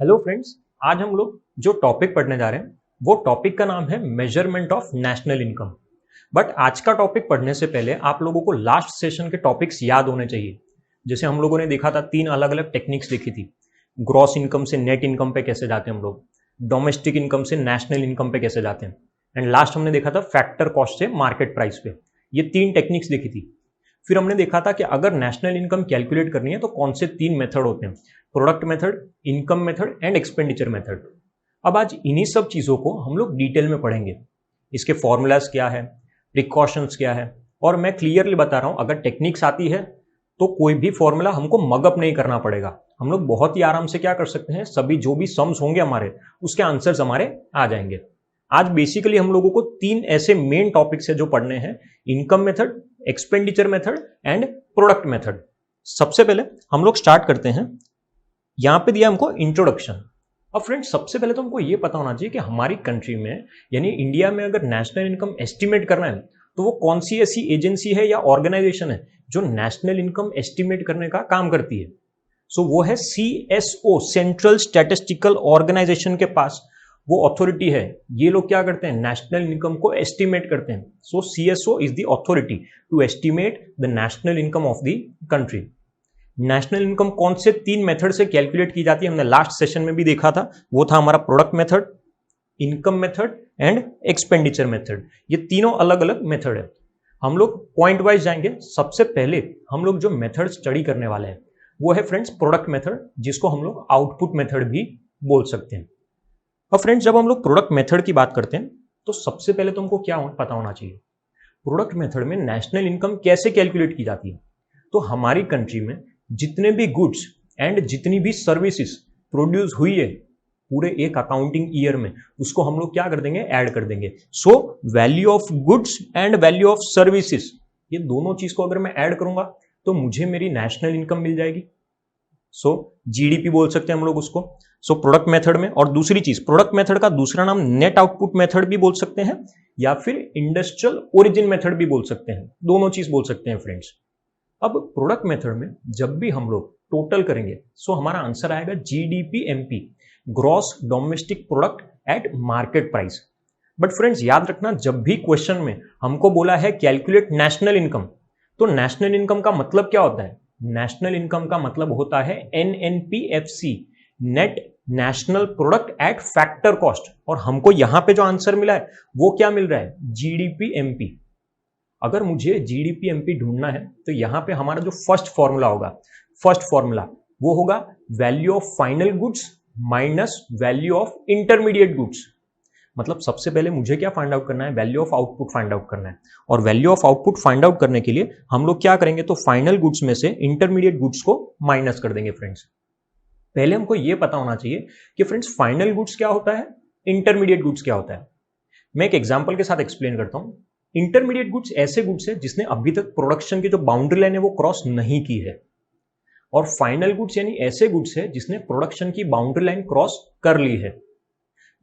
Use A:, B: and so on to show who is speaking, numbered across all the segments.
A: Hello friends, आज हम लोग जो टॉपिक पढ़ने जा रहे हैं वो टॉपिक का नाम है measurement of national income. But आज का टॉपिक पढ़ने से पहले आप लोगों को लास्ट सेशन के टॉपिक्स याद होने चाहिए। जैसे हम लोगों ने देखा था, 3 अलग अलग टेक्निक्स देखी थी। ग्रॉस इनकम से नेट इनकम पे कैसे जाते हैं हम लोग, डोमेस्टिक इनकम से नेशनल इनकम पे कैसे जाते हैं, एंड लास्ट हमने देखा था फैक्टर कॉस्ट से मार्केट प्राइस पे। ये 3 टेक्निक्स देखी थी। फिर हमने देखा था कि अगर नेशनल इनकम कैलकुलेट करनी है तो कौन से 3 मेथड होते हैं, product method, income method and expenditure method. अब आज इन्हीं सब चीजों को हम लोग डिटेल में पढ़ेंगे। इसके फॉर्मूलाज क्या है, प्रिकॉशंस क्या है, और मैं क्लियरली बता रहा हूं, अगर टेक्निक्स आती है तो कोई भी फॉर्मूला हमको मगअप नहीं करना पड़ेगा। हम लोग बहुत ही आराम से क्या कर सकते हैं, सभी जो भी सम्स होंगे हमारे, उसके आंसर्स हमारे आ जाएंगे। आज बेसिकली हम लोगों को 3 ऐसे मेन टॉपिक्स है जो पढ़ने हैं, income method, expenditure method and product method. सबसे पहले हम लोग स्टार्ट करते हैं। यहां पे दिया हमको इंट्रोडक्शन। अब फ्रेंड्स, सबसे पहले तो हमको ये पता होना चाहिए कि हमारी कंट्री में यानी इंडिया में अगर नेशनल इनकम एस्टिमेट करना है तो वो कौन सी ऐसी एजेंसी है या ऑर्गेनाइजेशन है जो नेशनल इनकम एस्टिमेट करने का काम करती है। सो वो है CSO, सेंट्रल स्टैटिस्टिकल ऑर्गेनाइजेशन के पास वो अथॉरिटी है। ये लोग क्या करते हैं, नेशनल इनकम को एस्टिमेट करते हैं। So CSO is the authority to estimate the national income of the country. National income कौन से 3 मेथड से कैलकुलेट की जाती है, हमने लास्ट सेशन में भी देखा था। वो था हमारा product method, income method and expenditure method. ये तीनों अलग अलग मेथड है। हम लोग पॉइंट वाइज जाएंगे। सबसे पहले हम लोग जो मेथड स्टडी करने वाले हैं वो है फ्रेंड्स प्रोडक्ट मेथड, जिसको हम लोग आउटपुट मेथड भी बोल सकते हैं। अब फ्रेंड्स, जब हम लोग प्रोडक्ट मेथड की बात करते हैं तो सबसे पहले तुमको क्या पता होना चाहिए, प्रोडक्ट मेथड में नेशनल इनकम कैसे कैलकुलेट की जाती है। तो हमारी कंट्री में जितने भी गुड्स एंड जितनी भी सर्विसेज प्रोड्यूस हुई है पूरे एक अकाउंटिंग ईयर में, उसको हम लोग क्या कर देंगे, ऐड कर देंगे। So value of goods and value of services, ये दोनों चीज को अगर मैं ऐड करूंगा तो मुझे मेरी नेशनल इनकम मिल जाएगी। सो जीडीपी बोल सकते हैं हम लोग उसको। सो प्रोडक्ट मेथड में, और दूसरी चीज, प्रोडक्ट मेथड का दूसरा नाम नेट आउटपुट मेथड भी बोल सकते हैं या फिर इंडस्ट्रियल ओरिजिन मेथड भी बोल सकते हैं। दोनों चीज बोल सकते हैं फ्रेंड्स। अब प्रोडक्ट मेथड में जब भी हम लोग टोटल करेंगे सो हमारा आंसर आएगा GDP-MP, gross domestic product at market price. But friends याद रखना, जब भी क्वेश्चन में हमको बोला है कैलकुलेट नेशनल इनकम, तो नेशनल इनकम का मतलब क्या होता है, नेशनल इनकम का मतलब होता है NNPFC, net national product at factor cost. और हमको यहां पे जो आंसर मिला है वो क्या मिल रहा है, GDP-MP। अगर मुझे GDP-MP ढूंढना है तो यहां पे हमारा जो फर्स्ट फॉर्मूला होगा, फर्स्ट फॉर्मूला वो होगा value of final goods minus value of intermediate goods. मतलब सबसे पहले मुझे क्या फाइंड आउट करना है, value of output find out करना है। और value of output find out करने के लिए हम लोग क्या करेंगे, तो फाइनल गुड्स में से इंटरमीडिएट गुड्स को माइनस कर देंगे। फ्रेंड्स पहले हमको यह पता होना चाहिए कि फ्रेंड्स फाइनल गुड्स क्या होता है, इंटरमीडिएट गुड्स क्या होता है। मैं एक एग्जांपल के साथ एक्सप्लेन करता हूं। इंटरमीडिएट गुड्स ऐसे गुड्स है जिसने अभी तक प्रोडक्शन की जो बाउंड्री लाइन है वो क्रॉस नहीं की है, और फाइनल गुड्स यानी ऐसे गुड्स है जिसने प्रोडक्शन की बाउंड्री लाइन क्रॉस कर ली है।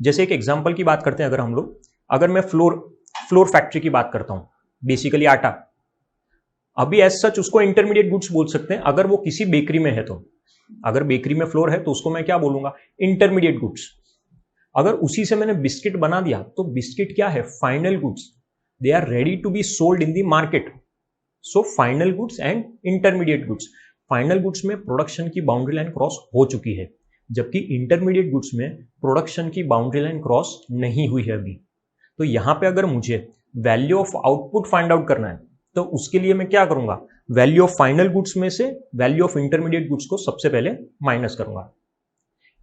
A: जैसे एक एग्जांपल की बात करते हैं, अगर हम लोग, अगर मैं फ्लोर फैक्ट्री की बात करता हूं, बेसिकली आटा, अभी एज सच उसको इंटरमीडिएट गुड्स बोल सकते हैं। अगर वो किसी बेकरी में है तो, अगर बेकरी में फ्लोर है तो उसको मैं क्या बोलूंगा, इंटरमीडिएट गुड्स। अगर उसी से मैंने बिस्किट बना दिया तो बिस्किट क्या है, final goods, they are ready to be sold in the market. So final goods and intermediate goods. Final goods में प्रोडक्शन की बाउंड्री लाइन क्रॉस हो चुकी है, जबकि इंटरमीडिएट गुड्स में प्रोडक्शन की बाउंड्री लाइन क्रॉस नहीं हुई है अभी। तो यहां पे अगर मुझे value of output find out करना है तो उसके लिए मैं क्या करूंगा, वैल्यू ऑफ फाइनल गुड्स में से वैल्यू ऑफ इंटरमीडिएट गुड्स को सबसे पहले माइनस करूंगा।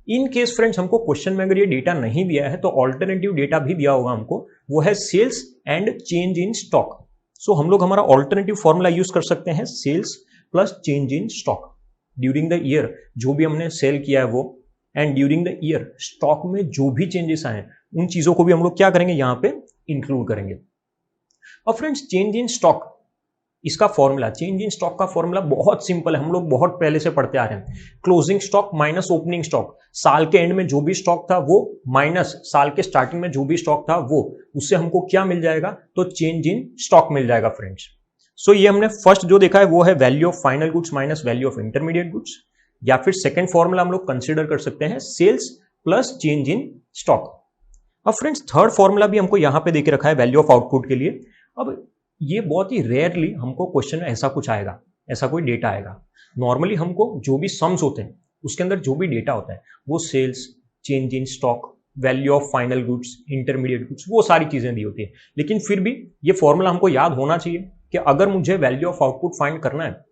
A: इन केस फ्रेंड्स हमको क्वेश्चन में अगर ये डेटा नहीं दिया है तो ऑल्टरनेटिव डेटा भी दिया होगा हमको, वो है sales and change in stock. So हम लोग हमारा ऑल्टरनेटिव फॉर्मूला यूज कर सकते हैं, sales plus change in stock. During the year जो भी हमने सेल किया है वो, and during the year stock में जो भी चेंजेस आए उन चीजों को भी हम लोग क्या करेंगे, यहां पे इंक्लूड करेंगे। और फ्रेंड्स चेंज इन स्टॉक, इसका फॉर्मूला, चेंज इन स्टॉक का फॉर्मूला बहुत सिंपल है, हम लोग बहुत पहले से पढ़ते आ रहे हैं। Closing stock minus opening stock, साल के एंड में जो भी स्टॉक था वो माइनस साल के स्टार्टिंग में जो भी स्टॉक था वो, उससे हमको क्या मिल जाएगा, तो चेंज इन स्टॉक मिल जाएगा फ्रेंड्स। सो ये हमने फर्स्ट जो देखा है वो है value of final goods minus value of intermediate goods. या फिर सेकेंड फॉर्मूला हम लोग कंसिडर कर सकते हैं sales plus change in stock. अब फ्रेंड्स थर्ड फॉर्मूला भी हमको यहां पे देके रखा है वैल्यू ऑफ आउटपुट के लिए। अब ये बहुत ही रेयरली हमको क्वेश्चन में ऐसा कुछ आएगा, ऐसा कोई डेटा आएगा। नॉर्मली हमको जो भी सम्स होते हैं उसके अंदर जो भी डेटा होता है वो sales, change in stock, value of final goods, intermediate goods, वो सारी चीजें दी होती है। लेकिन फिर भी ये फॉर्मूला हमको याद होना चाहिए कि अगर मुझे वैल्यू ऑफ आउटपुट फाइंड करना है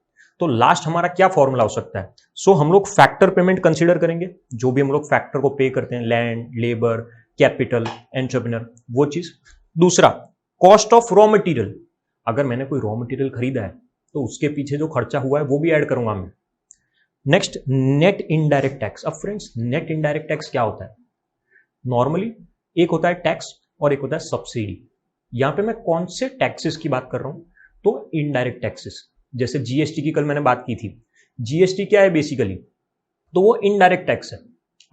A: तो लास्ट हमारा क्या फॉर्मूला हो सकता है। सो हम लोग फैक्टर पेमेंट कंसीडर करेंगे, जो भी हम लोग फैक्टर को पे करते हैं, लैंड, लेबर, कैपिटल, एंटरप्रेन्योर, वो चीज। दूसरा कॉस्ट ऑफ रॉ मटेरियल, अगर मैंने कोई रॉ मटेरियल खरीदा है तो उसके पीछे जो खर्चा हुआ है वो भी ऐड करूंगा मैं। Next net indirect tax. अब फ्रेंड्स नेट इनडायरेक्ट टैक्स क्या होता है? नॉर्मली एक होता है टैक्स और एक होता है सब्सिडी। यहां पे मैं कौन से टैक्सेस की बात कर रहा हूं? तो इनडायरेक्ट टैक्सेस, जैसे जीएसटी की कल मैंने बात की थी। जीएसटी क्या है बेसिकली? तो वो इनडायरेक्ट टैक्स है।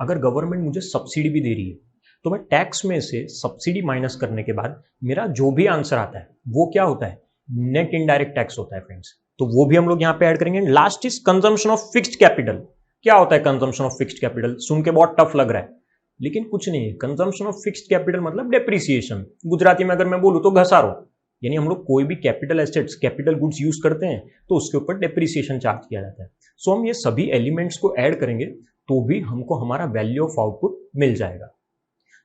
A: अगर गवर्नमेंट मुझे सब्सिडी भी दे रही है तो मैं टैक्स में से सब्सिडी माइनस करने के बाद मेरा जो भी आंसर आता है वो क्या होता है? नेट इनडायरेक्ट टैक्स होता है फ्रेंड्स। तो वो भी हम लोग यहां पे ऐड करेंगे। Last is consumption of fixed capital. क्या होता है कंजम्पशन ऑफ फिक्स्ड कैपिटल? सुन के बहुत टफ लग रहा है, लेकिन कुछ नहीं है। कंजम्पशन ऑफ फिक्स्ड कैपिटल मतलब डेप्रिसिएशन। गुजराती में अगर मैं बोलूं तो घसारो, यानी हम लोग कोई भी capital assets, capital goods use करते हैं तो उसके ऊपर डेप्रिसिएशन चार्ज किया जाता है। सो हम ये सभी एलिमेंट्स को ऐड करेंगे तो भी हमको हमारा वैल्यू ऑफ आउटपुट मिल जाएगा।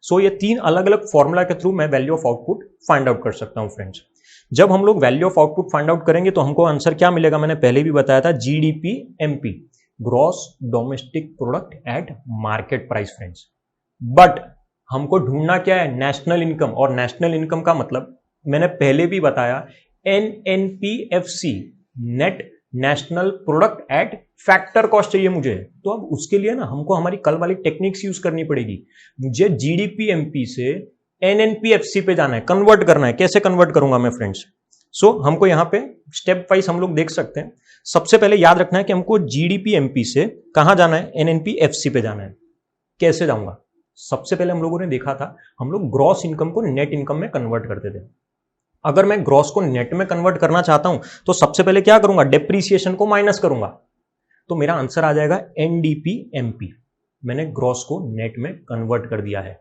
A: सो ये तीन अलग अलग फॉर्मूला के थ्रू मैं value of output find out कर सकता हूं फ्रेंड्स। जब हम लोग value of output find out करेंगे तो हमको आंसर क्या मिलेगा? मैंने पहले भी बताया था, GDP MP, gross domestic product at market price friends. But हमको ढूंढना क्या है? National income. और नेशनल इनकम का मतलब मैंने पहले भी बताया, NNPFC, net national product at factor cost चाहिए मुझे। तो अब उसके लिए ना हमको हमारी कल वाली टेक्निक्स यूज करनी पड़ेगी। मुझे जीडीपी एमपी से एनएनपीएफसी पे जाना है, कन्वर्ट करना है। कैसे कन्वर्ट करूंगा मैं फ्रेंड्स? सो हमको यहां पे स्टेप वाइज हम लोग देख सकते हैं। सबसे पहले याद रखना है कि हमको जीडीपी एमपी से कहां जाना है? एनएनपीएफसी पे जाना है। कैसे जाऊंगा? सबसे पहले हम लोगों ने देखा था, हम लोग ग्रॉस इनकम को नेट इनकम में कन्वर्ट करते थे। अगर मैं ग्रॉस को नेट में कन्वर्ट करना चाहता हूं तो सबसे पहले क्या करूंगा? डेप्रीसिएशन को माइनस करूंगा। तो मेरा आंसर आ जाएगा एनडीपीएमपी। मैंने ग्रॉस को नेट में कन्वर्ट कर दिया है,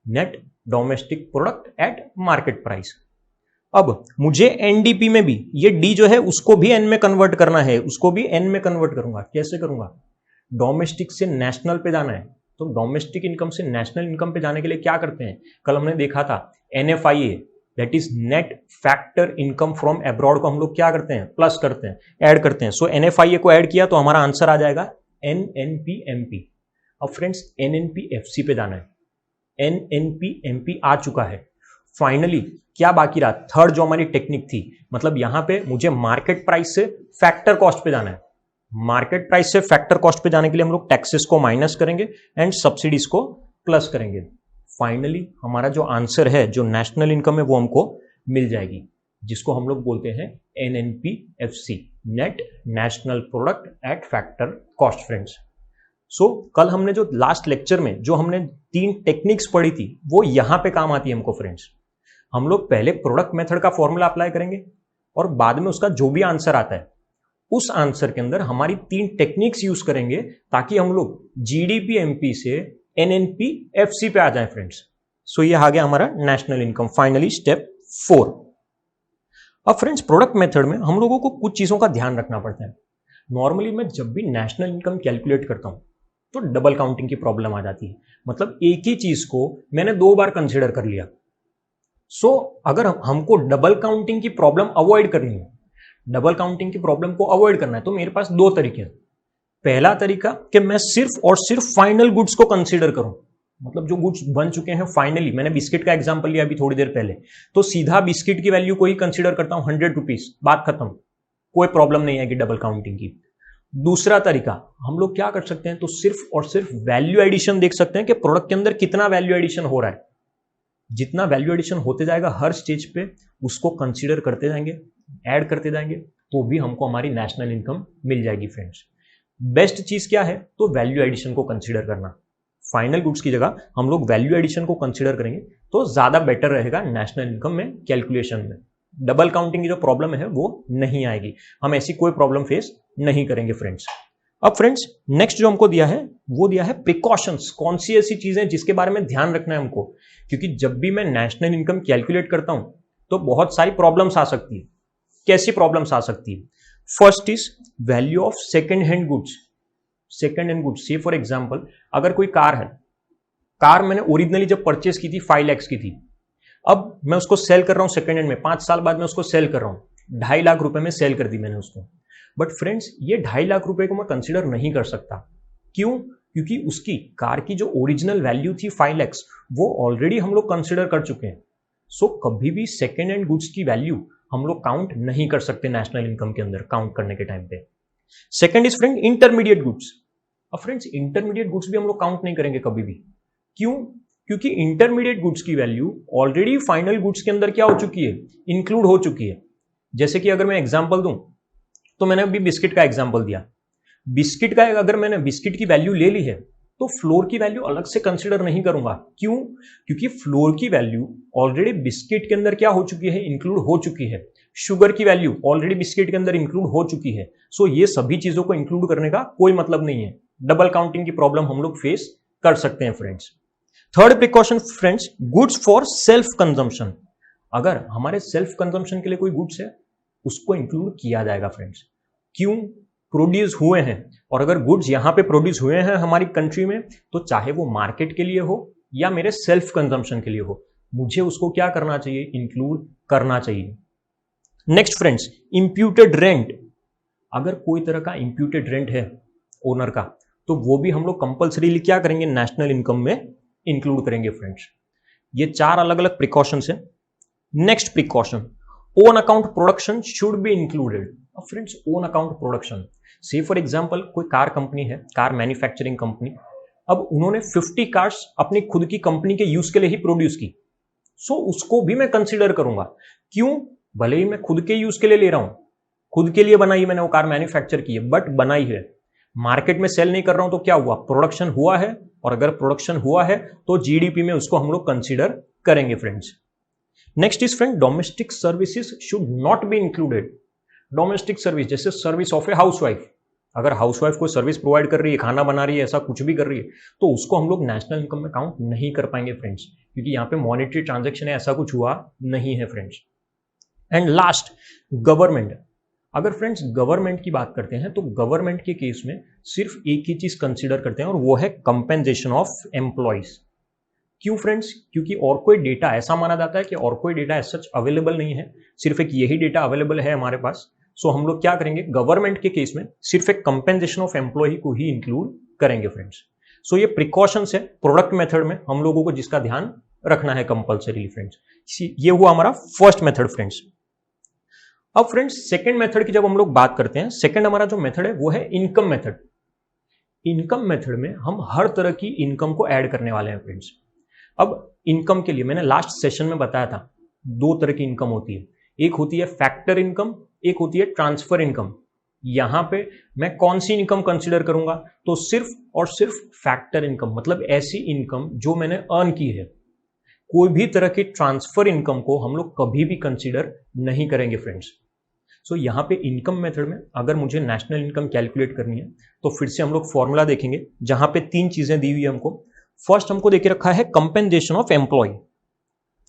A: net domestic product at market price. अब मुझे एनडीपी में भी ये डी जो है उसको भी एन में कन्वर्ट करना है, उसको भी एन में कन्वर्ट करूंगा। कैसे करूंगा? डोमेस्टिक से नेशनल पे जाना है, तो डोमेस्टिक इनकम से नेशनल इनकम पे जाने के लिए क्या करते हैं? कल हमने देखा था NFIA, that is net factor income from abroad, को हम लोग क्या करते हैं? प्लस करते हैं, ऐड करते हैं। सो एनएफआईए को ऐड किया तो हमारा आंसर आ जाएगा एनएनपीएमपी। अब फ्रेंड्स एनएनपीएफसी पे जाना है, एनएनपीएमपी आ चुका है। फाइनली क्या बाकी रहा? थर्ड जो हमारी टेक्निक थी, मतलब यहां पे मुझे मार्केट प्राइस से फैक्टर कॉस्ट पे जाना है। मार्केट प्राइस से फैक्टर कॉस्ट पे जाने के लिए हम लोग टैक्सेस को माइनस करेंगे एंड सब्सिडीज को प्लस करेंगे। फाइनली हमारा जो आंसर है, जो नेशनल इनकम है, वो हमको मिल जाएगी, जिसको हम लोग बोलते हैं NNPFC, net national product at factor cost friends. So कल हमने जो लास्ट लेक्चर में जो हमने तीन टेक्निक्स पढ़ी थी वो यहां पे काम आती है हमको फ्रेंड्स। हम लोग पहले प्रोडक्ट मेथड का फॉर्मूला अप्लाई करेंगे और बाद में उसका जो भी आंसर आता है उस आंसर के अंदर हमारी तीन टेक्निक्स यूज करेंगे ताकि हम लोग जीडीपी एमपी से एनएनपीएफसी पे आ जाए फ्रेंड्स। सो ये आ गया हमारा नेशनल इनकम। Finally step 4। अब फ्रेंड्स प्रोडक्ट मेथड में हम लोगों को कुछ चीजों का ध्यान रखना पड़ता है। नॉर्मली मैं जब भी नेशनल इनकम कैलकुलेट करता हूं तो डबल काउंटिंग की प्रॉब्लम आ जाती है। मतलब एक ही चीज को मैंने 2 बार कंसिडर कर लिया। सो अगर हमको डबल काउंटिंग की प्रॉब्लम अवॉइड करनी है, डबल काउंटिंग की प्रॉब्लम को अवॉइड करना है, तो मेरे पास 2 तरीके हैं। पहला तरीका कि मैं सिर्फ और सिर्फ फाइनल गुड्स को कंसीडर करूं, मतलब जो गुड्स बन चुके हैं फाइनली। मैंने बिस्किट का एग्जांपल लिया अभी थोड़ी देर पहले, तो सीधा बिस्किट की वैल्यू को ही कंसीडर करता हूं, 100 रुपीज, बात खत्म, कोई प्रॉब्लम नहीं है कि डबल काउंटिंग की। दूसरा तरीका हम लोग क्या कर सकते हैं, तो सिर्फ और सिर्फ वैल्यू एडिशन देख सकते हैं कि प्रोडक्ट के अंदर कितना वैल्यू एडिशन हो रहा है। जितना वैल्यू एडिशन होते जाएगा हर स्टेज पे उसको कंसीडर करते जाएंगे, ऐड करते जाएंगे, तो भी हमको हमारी नेशनल इनकम मिल जाएगी फ्रेंड्स। बेस्ट चीज क्या है, तो वैल्यू एडिशन को कंसीडर करना। फाइनल गुड्स की जगह हम लोग वैल्यू एडिशन को कंसीडर करेंगे तो ज्यादा बेटर रहेगा नेशनल इनकम में कैलकुलेशन में। डबल काउंटिंग की जो प्रॉब्लम है वो नहीं आएगी, हम ऐसी कोई प्रॉब्लम फेस नहीं करेंगे फ्रेंड्स। अब फ्रेंड्स नेक्स्ट जो हमको दिया है वो दिया है प्रिकॉशंस। कौन सी ऐसी चीजें जिसके बारे में ध्यान रखना है हमको, क्योंकि जब भी मैं नेशनल इनकम कैलकुलेट करता हूं तो बहुत सारी प्रॉब्लम्स आ सकती है। कैसी प्रॉब्लम्स आ सकती है? First is value of second hand goods. Second hand goods, से फॉर एग्जांपल अगर कोई कार है, कार मैंने ओरिजिनली जब परचेस की थी 5 लाख की थी, अब मैं उसको सेल कर रहा हूं सेकेंड हैंड में, 5 साल बाद मैं उसको सेल कर रहा हूं, 2.5 लाख रुपए में सेल कर दी मैंने उसको। बट फ्रेंड्स ये 2.5 लाख रुपए को मैं कंसिडर नहीं कर सकता। क्यों? क्योंकि उसकी कार की जो ओरिजिनल वैल्यू थी 5 लाख, वो ऑलरेडी हम लोग कंसिडर कर चुके हैं। सो कभी भी सेकेंड हैंड गुड्स की वैल्यू हम लोग काउंट नहीं कर सकते नेशनल इनकम के अंदर काउंट करने के टाइम पे। Second is friend intermediate goods. अब फ्रेंड्स इंटरमीडिएट गुड्स भी हम लोग काउंट नहीं करेंगे कभी भी। क्यों? क्योंकि इंटरमीडिएट गुड्स की वैल्यू ऑलरेडी फाइनल गुड्स के अंदर क्या हो चुकी है, इंक्लूड हो चुकी है। जैसे कि अगर मैं एग्जांपल दूं तो मैंने अभी बिस्किट का एग्जांपल दिया। बिस्किट का अगर मैंने बिस्किट की वैल्यू ले ली है तो फ्लोर की वैल्यू अलग से कंसीडर नहीं करूंगा। क्यों? क्योंकि फ्लोर की वैल्यू ऑलरेडी बिस्किट के अंदर क्या हो चुकी है, इंक्लूड हो चुकी है। शुगर की वैल्यू ऑलरेडी बिस्किट के अंदर इंक्लूड हो चुकी है। सो ये सभी चीजों को इंक्लूड करने का कोई मतलब नहीं है। डबल काउंटिंग की प्रॉब्लम हम लोग फेस कर सकते हैं friends. Third precaution friends, goods for self consumption. अगर हमारे सेल्फ कंजम्पशन के लिए कोई गुड्स है उसको इंक्लूड किया जाएगा फ्रेंड्स। क्यों? प्रोड्यूस हुए हैं, और अगर गुड्स यहां पे प्रोड्यूस हुए हैं हमारी कंट्री में तो चाहे वो मार्केट के लिए हो या मेरे सेल्फ कंजम्पशन के लिए हो, मुझे उसको क्या करना चाहिए, इंक्लूड करना चाहिए। Next friends, imputed rent. अगर कोई तरह का इंप्यूटेड रेंट है ओनर का तो वो भी हम लोग कंपल्सरीली क्या करेंगे, नेशनल इनकम में इंक्लूड करेंगे फ्रेंड्स। ये 4 अलग अलग प्रिकॉशंस हैं। Next precaution, own account production should be included. अब फ्रेंड्स ओन अकाउंट प्रोडक्शन, से फॉर एग्जांपल कोई कार कंपनी है, कार मैन्युफैक्चरिंग कंपनी, अब उन्होंने 50 कार्स अपनी खुद की कंपनी के यूज के लिए ही प्रोड्यूस की। सो उसको भी मैं कंसीडर करूंगा। क्यों? भले ही मैं खुद के यूज के लिए ले रहा हूं, खुद के लिए बनाई मैंने वो कार, मैन्युफैक्चर की है, बट बनाई है, मार्केट में सेल नहीं कर रहा हूं, तो क्या हुआ, प्रोडक्शन हुआ है। और अगर प्रोडक्शन हुआ है तो जीडीपी में उसको हम लोग कंसीडर करेंगे friends. Next is friend, domestic services should not be included. Domestic service जैसे सर्विस ऑफ ए हाउसवाइफ, अगर हाउसवाइफ कोई सर्विस प्रोवाइड कर रही है, खाना बना रही है, ऐसा कुछ भी कर रही है, तो उसको हम लोग नेशनल इनकम में काउंट नहीं कर पाएंगे फ्रेंड्स, क्योंकि यहाँ पे मॉनेटरी ट्रांजैक्शन है, ऐसा कुछ हुआ नहीं है फ्रेंड्स। And last, government. अगर फ्रेंड्स गवर्नमेंट की बात करते हैं तो गवर्नमेंट के केस में सिर्फ एक ही चीज कंसीडर करते हैं और वो है कंपेंसेशन ऑफ एम्प्लॉइज। क्यों फ्रेंड्स? क्योंकि और कोई डेटा, ऐसा माना जाता है कि और कोई डेटा एज सच अवेलेबल नहीं है, सिर्फ एक यही डेटा अवेलेबल है हमारे पास। सो हम लोग क्या करेंगे, गवर्नमेंट के केस में सिर्फ एक कंपेंसेशन ऑफ एम्प्लॉय को ही इंक्लूड करेंगे फ्रेंड्स। सो ये प्रिकॉशंस है प्रोडक्ट मेथड में हम लोगों को जिसका ध्यान रखना है कंपल्सरी फ्रेंड्स। ये हुआ हमारा फर्स्ट मेथड फ्रेंड्स। अब फ्रेंड्स सेकंड मेथड की जब हम लोग बात करते हैं, सेकंड हमारा जो मेथड है वो है इनकम मेथड। इनकम मेथड में हम हर तरह की इनकम को ऐड करने वाले हैं फ्रेंड्स। अब इनकम के लिए मैंने लास्ट सेशन में बताया था 2 तरह की इनकम होती है, एक होती है फैक्टर इनकम, एक होती है ट्रांसफर इनकम। यहां पे मैं कौन सी इनकम कंसीडर करूंगा, तो सिर्फ और सिर्फ फैक्टर इनकम, मतलब ऐसी इनकम जो मैंने अर्न की है। कोई भी तरह की ट्रांसफर इनकम को हम लोग कभी भी कंसीडर नहीं करेंगे फ्रेंड्स। सो यहाँ पे इनकम मेथड में अगर मुझे नेशनल इनकम कैलकुलेट करनी है तो फिर से हम लोग फॉर्मूला देखेंगे, जहां पे 3 चीजें दी हुई है हमको। फर्स्ट हमको देके रखा है compensation of employ.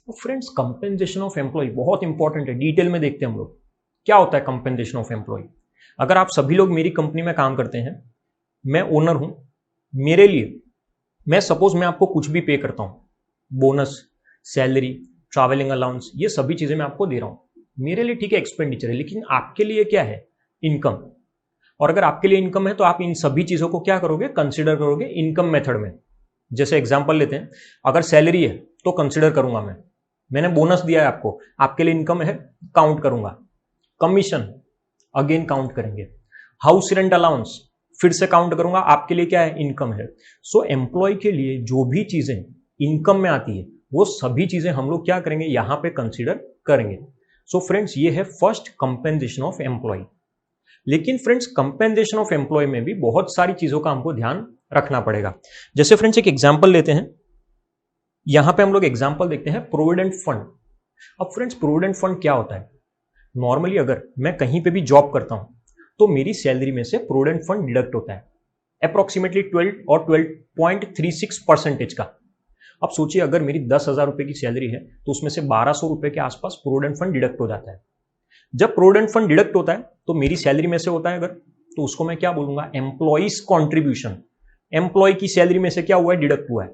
A: Friends compensation of employ बहुत इंपॉर्टेंट है, डिटेल में देखते हैं हम लोग क्या होता है कंपेंसेशन ऑफ एम्प्लॉय। अगर आप सभी लोग मेरी कंपनी में काम करते हैं, मैं ओनर हूं, मेरे लिए मैं सपोज मैं आपको कुछ भी पे करता हूं, बोनस, सैलरी, ट्रैवलिंग अलाउंस, ये सभी चीजें मैं आपको दे रहा हूं, मेरे लिए ठीक है एक्सपेंडिचर है, लेकिन आपके लिए क्या है, इनकम। और अगर आपके लिए इनकम है तो आप इन सभी चीजों को क्या करोगे, कंसिडर करोगे इनकम मेथड में। जैसे एग्जांपल लेते हैं, अगर सैलरी है तो कंसिडर करूंगा मैंने बोनस दिया है आपको, आपके लिए इनकम है, काउंट करूंगा। कमीशन अगेन काउंट करेंगे। हाउस रेंट अलाउंस फिर से काउंट करूंगा, आपके लिए क्या है, इनकम है। सो एम्प्लॉय के लिए जो भी चीजें इनकम में आती है वो सभी चीजें हम लोग क्या करेंगे, यहां पे कंसिडर करेंगे। सो फ्रेंड्स ये है फर्स्ट कंपेंसेशन ऑफ एम्प्लॉय। लेकिन फ्रेंड्स कंपेंसेशन ऑफ एम्प्लॉय में भी बहुत सारी चीजों का हमको ध्यान रखना पड़ेगा। जैसे फ्रेंड्स एक एग्जांपल लेते हैं, यहां पे हम लोग एग्जांपल देखते हैं प्रोविडेंट फंड। अब फ्रेंड्स प्रोविडेंट फंड क्या होता है, नॉर्मली अगर मैं कहीं पे भी जॉब करता हूं तो मेरी सैलरी में से प्रोविडेंट फंड डिडक्ट होता है अप्रोक्सीमेटली 12 और 12.36% का। अब सोचिए अगर मेरी 10,000 रुपए की सैलरी है तो उसमें से 1200 रुपए के आसपास प्रोविडेंट फंड डिडक्ट हो जाता है। जब प्रोविडेंट फंड डिडक्ट होता है तो मेरी सैलरी में से होता है अगर, तो उसको मैं क्या बोलूंगा, एम्प्लॉइज कॉन्ट्रीब्यूशन। एम्प्लॉय की सैलरी में से क्या हुआ है, डिडक्ट हुआ है।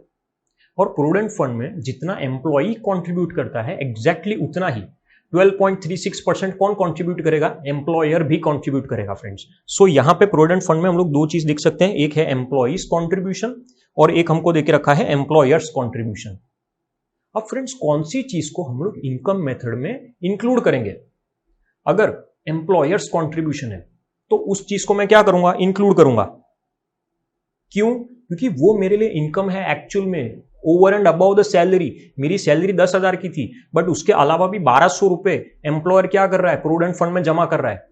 A: और प्रोविडेंट फंड में जितना एम्प्लॉय कंट्रीब्यूट करता है एग्जैक्टली उतना ही 12.36% कौन कंट्रीब्यूट करेगा, एम्प्लॉयर भी कंट्रीब्यूट करेगा फ्रेंड्स। सो यहां पे प्रोविडेंट फंड में हम लोग दो चीज देख सकते हैं, एक है एम्प्लॉइज कंट्रीब्यूशन और एक हमको देके रखा है एम्प्लॉयर्स कंट्रीब्यूशन। अब फ्रेंड्स कौन सी चीज को हम लोग इनकम मेथड में इंक्लूड करेंगे? अगर एम्प्लॉयर्स कंट्रीब्यूशन है तो उस चीज को मैं क्या करूंगा, इंक्लूड करूंगा। क्यों? क्योंकि वो मेरे लिए इनकम है एक्चुअल में, over and above the salary. मेरी सैलरी 10,000 की थी बट उसके अलावा भी 1200 रुपए एम्प्लॉयर क्या कर रहा है, प्रोविडेंट फंड में जमा कर रहा है।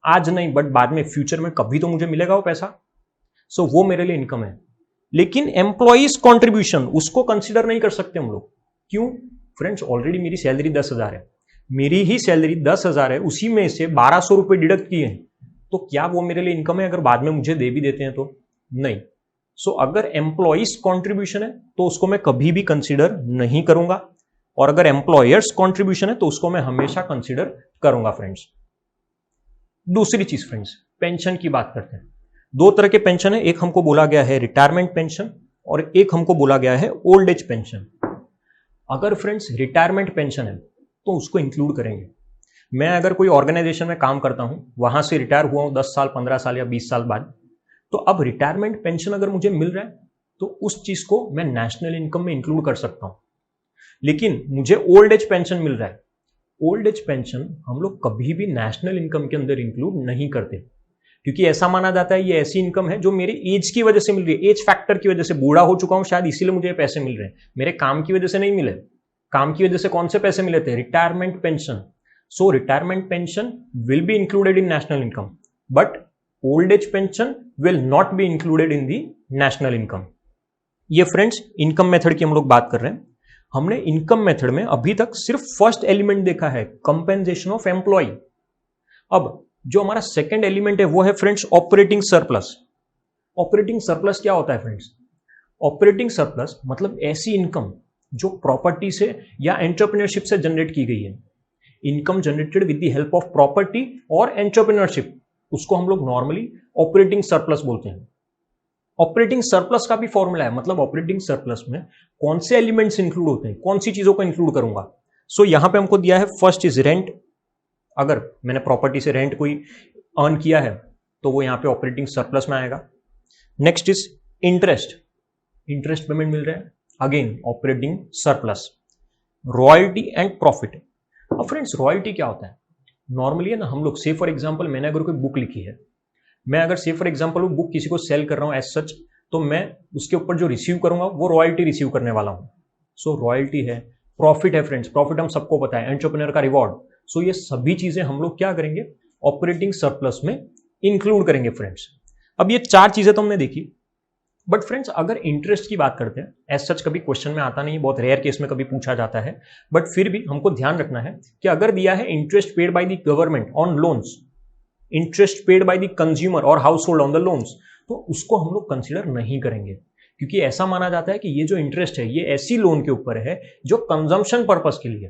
A: आज नहीं बट बाद में, फ्यूचर में कभी तो मुझे मिलेगा वो पैसा। सो वो मेरे लिए इनकम है। लेकिन एम्प्लॉइज कॉन्ट्रीब्यूशन उसको कंसिडर नहीं कर सकते हम लोग। क्यों? फ्रेंड्स ऑलरेडी मेरी सैलरी 10,000 है, मेरी ही सैलरी 10,000 है, उसी में से 1200 रुपए डिडक्ट किए हैं, तो क्या वो मेरे लिए इनकम है अगर बाद में मुझे दे भी देते हैं तो? नहीं। सो अगर एम्प्लॉइज कॉन्ट्रीब्यूशन है तो उसको मैं कभी भी कंसीडर नहीं करूंगा, और अगर एम्प्लॉयर्स कॉन्ट्रीब्यूशन है तो उसको मैं हमेशा कंसीडर करूंगा फ्रेंड्स। दूसरी चीज फ्रेंड्स, पेंशन की बात करते हैं। दो तरह के पेंशन है, एक हमको बोला गया है रिटायरमेंट पेंशन और एक हमको बोला गया है ओल्ड एज पेंशन। अगर फ्रेंड्स रिटायरमेंट पेंशन है तो उसको इंक्लूड करेंगे। मैं अगर कोई ऑर्गेनाइजेशन में काम करता हूं, वहां से रिटायर हुआ हूं 10 साल 15 साल या 20 साल बाद, तो अब रिटायरमेंट पेंशन अगर मुझे मिल रहा है तो उस चीज को मैं नेशनल इनकम में इंक्लूड कर सकता हूं। लेकिन मुझे ओल्ड एज पेंशन मिल रहा है, ओल्ड एज पेंशन हम लोग कभी भी नेशनल इनकम के अंदर इंक्लूड नहीं करते, क्योंकि ऐसा माना जाता है ये ऐसी इनकम है जो मेरी एज की वजह से मिल रही है, एज फैक्टर की वजह से। बूढ़ा हो चुका हूं शायद इसीलिए मुझे पैसे मिल रहे हैं, मेरे काम की वजह से नहीं मिले। काम की वजह से कौन से पैसे मिले थे, retirement pension. So retirement pension will be included in national income but old age pension will not be included in the national income. ये फ्रेंड्स इनकम मेथड की हम लोग बात कर रहे हैं। हमने इनकम मेथड में अभी तक सिर्फ फर्स्ट एलिमेंट देखा है, कंपेंसेशन ऑफ एम्प्लॉय। अब जो हमारा सेकंड एलिमेंट है वो है friends operating surplus. Operating surplus क्या होता है फ्रेंड्स? ऑपरेटिंग सरप्लस मतलब ऐसी इनकम जो प्रॉपर्टी से या एंटरप्रेन्योरशिप से जनरेट की गई है। Income generated with the help of property और एंटरप्रेन्योरशिप, उसको हम लोग नॉर्मली ऑपरेटिंग सरप्लस बोलते हैं। ऑपरेटिंग सरप्लस का भी फॉर्मूला है, मतलब ऑपरेटिंग सरप्लस में कौन से एलिमेंट्स इंक्लूड होते हैं, कौन सी चीजों को इंक्लूड करूंगा। सो यहां पे हमको दिया है, फर्स्ट इज रेंट। अगर मैंने प्रॉपर्टी से रेंट कोई अर्न किया है तो वो यहां पे ऑपरेटिंग सरप्लस में आएगा। Next is interest, interest payment मिल रहा है, again operating surplus. Royalty and profit. अब फ्रेंड्स रॉयल्टी क्या होता है? नॉर्मली है ना, हम लोग से फॉर एग्जांपल मैंने अगर कोई बुक लिखी है, मैं अगर से फॉर एग्जांपल वो बुक किसी को सेल कर रहा हूं एज सच, तो मैं उसके ऊपर जो रिसीव करूंगा वो रॉयल्टी रिसीव करने वाला हूं। सो रॉयल्टी है, प्रॉफिट है फ्रेंड्स, प्रॉफिट हम सबको पता है, एंटरप्रेन्योर का रिवॉर्ड। सो ये सभी चीजें हम लोग क्या करेंगे, ऑपरेटिंग सरप्लस में इंक्लूड करेंगे फ्रेंड्स। अब ये चार चीजें तो हमने देखी, बट फ्रेंड्स अगर इंटरेस्ट की बात करते हैं, एज सच कभी क्वेश्चन में आता नहीं, बहुत रेयर केस में कभी पूछा जाता है, बट फिर भी हमको ध्यान रखना है कि अगर दिया है interest paid by the government on loans, interest paid by the consumer और household on the loans, तो उसको हम लोग कंसिडर नहीं करेंगे, क्योंकि ऐसा माना जाता है कि ये जो इंटरेस्ट है ये ऐसी लोन के ऊपर है जो कंजम्पशन पर्पस के लिए,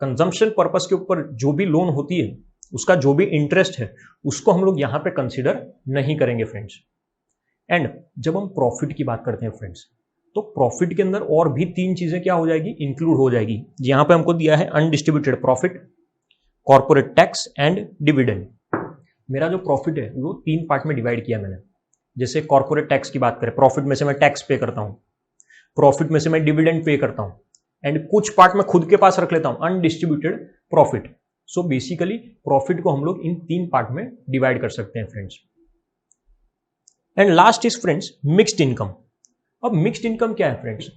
A: कंजम्पशन पर्पस के ऊपर जो भी लोन होती है उसका जो भी इंटरेस्ट है उसको हम लोग यहां पे कंसिडर नहीं करेंगे फ्रेंड्स। एंड जब हम प्रॉफिट की बात करते हैं फ्रेंड्स, तो प्रॉफिट के अंदर और भी तीन चीजें क्या हो जाएगी, इंक्लूड हो जाएगी। यहां पे हमको दिया है undistributed profit, corporate tax and dividend. मेरा जो प्रॉफिट है वो तीन पार्ट में डिवाइड किया मैंने। जैसे कॉर्पोरेट टैक्स की बात करें, प्रॉफिट में से मैं टैक्स पे करता हूं, प्रॉफिट में से मैं डिविडेंड पे करता हूं, एंड कुछ पार्ट मैं खुद के पास रख लेता हूं, undistributed profit. So basically profit को हम लोग इन तीन पार्ट में डिवाइड कर सकते हैं friends. And last is friends mixed income. अब मिक्स्ड इनकम क्या है फ्रेंड्स?